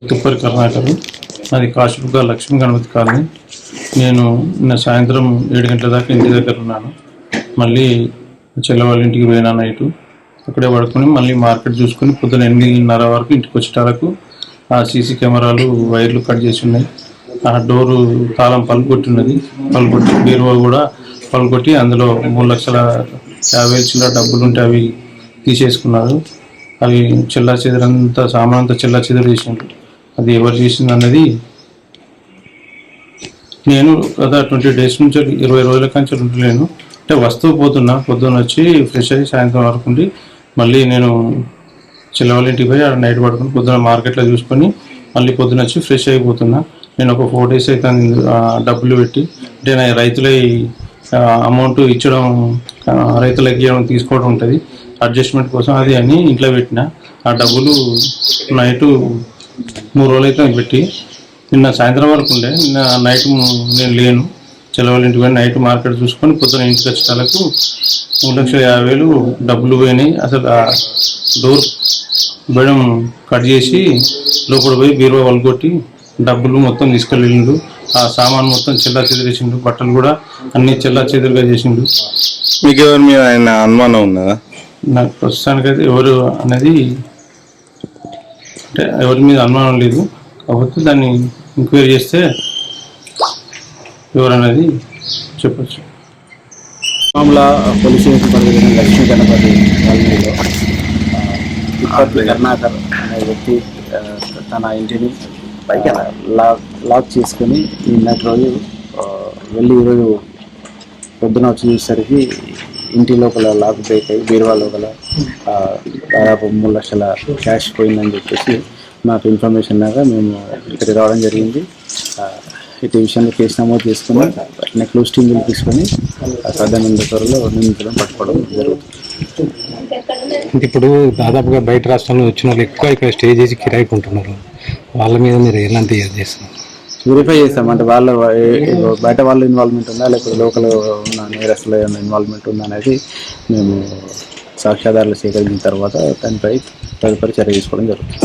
తుప్పరి కర్ణాటక. అది కాశీబుగ్గ లక్ష్మీ గణపతి కాలనీ. నేను నిన్న సాయంత్రం 7 గంటల దాకా ఇంటి దగ్గర ఉన్నాను. మళ్ళీ చెల్లెవాళ్ళ ఇంటికి పోయినా నైటు. అక్కడే పడుకొని మళ్ళీ మార్కెట్ చూసుకొని పొద్దున 8:30 వరకు ఇంటికి వచ్చేటరకు ఆ సీసీ కెమెరాలు వైర్లు కట్ చేసి ఉన్నాయి. ఆ డోరు తాళం పలుకొట్టి ఉన్నది. పలుకొట్టి బీరువా కూడా పలుకొట్టి అందులో 3,50,000 చిల్లర డబ్బులు ఉంటే అవి తీసేసుకున్నారు. అవి చెల్లా చెదరంతా సామాన్ అంతా చెల్లా చెదరు చేసిండ్రు. అది ఎవరు చేసింది అన్నది నేను గత 20 డేస్ నుంచి 20 రోజుల కంచి ఉండలేను. అంటే వస్తువు పొద్దున్న వచ్చి ఫ్రెష్ అయ్యి సాయంత్రం వరకు ఉండి మళ్ళీ నేను చెల్లెవాళ్ళ ఇంటికి పోయి అక్కడ నైట్ పడుకుని పొద్దున మార్కెట్లో చూసుకొని మళ్ళీ పొద్దున వచ్చి ఫ్రెష్ అయిపోతున్నా. నేను ఒక 4 డేస్ అయితే డబ్బులు పెట్టి అంటే నా రైతుల అమౌంట్ ఇచ్చడం, రైతులకి ఇవ్వడం తీసుకోవడం ఉంటుంది అడ్జస్ట్మెంట్ కోసం. అది అని ఇంట్లో పెట్టిన ఆ డబ్బులు నైటు 3 రోజులు అయితే పెట్టి నిన్న సాయంత్రం వరకు ఉండే. నిన్న నైట్ నేను లేను, చెల్లెవాళ్ళ ఇంటికి పోయి నైట్ మార్కెట్ చూసుకొని పొద్దున ఇంటికి వచ్చేటాలకు 3,50,000 డబ్బులు పోయినాయి. అసలు ఆ డోర్ బెడం కట్ చేసి లోపల పోయి బీరువా వలగొట్టి డబ్బులు మొత్తం తీసుకెళ్ళిండు. ఆ సామాన్ మొత్తం చెల్లా చెదిరేసిండు. బట్టలు కూడా అన్ని చెల్లా చెదురుగా చేసిండు. మీకు ఎవరి మీద ఆయన అనుమానం ఉన్నదా? నాకు ప్రస్తుతానికైతే ఎవరు అనేది అంటే ఎవరి మీద అనుమానం లేదు. కాకపోతే దాన్ని ఎంక్వైరీ చేస్తే ఎవరనేది చెప్పచ్చు. మామూలు పోలీస్ స్టేషన్ పరిధిలో లక్ష్మీ గణపతి కాలనీలో తిప్పర్తి కర్ణాకర్ అనే వ్యక్తి తన ఇంటిని లాక్ చేసుకుని నిన్నటి రోజు వెళ్ళి ఈరోజు పొద్దున వచ్చి చూసేసరికి ఇంటి లోపల లాక్ బ్రేక్ అయ్యి బీరువా లోపల దాదాపు 3 లక్షల క్యాష్ పోయిందని చెప్పేసి మాకు ఇన్ఫర్మేషన్ లాగా మేము ఇక్కడికి రావడం జరిగింది. ఇటు విషయంలో కేసు నమోదు చేసుకుని అట్లనే క్లోజ్ టీమ్ తీసుకొని సాధారణ త్వరలో నిందితులను పట్టుకోవడం జరుగుతుంది. ఇప్పుడు దాదాపుగా బయట రాష్ట్రాల్లో వచ్చిన వాళ్ళు ఎక్కువ ఇక్కడ స్టే చేసి కిరాయికి ఉంటున్నారు. వాళ్ళ మీద మీరు ఎలాంటి చేస్తున్నారు? వెరిఫై చేస్తాం. అంటే బయట వాళ్ళ ఇన్వాల్వ్మెంట్ ఉందా లేకపోతే లోకల్ ఉన్న నేరస్తుల ఇన్వాల్వ్మెంట్ ఉందా అనేది మేము సాక్ష్యాధారాలు సేకరించిన తర్వాత దానిపై తదుపరి చర్య తీసుకోవడం జరుగుతుంది.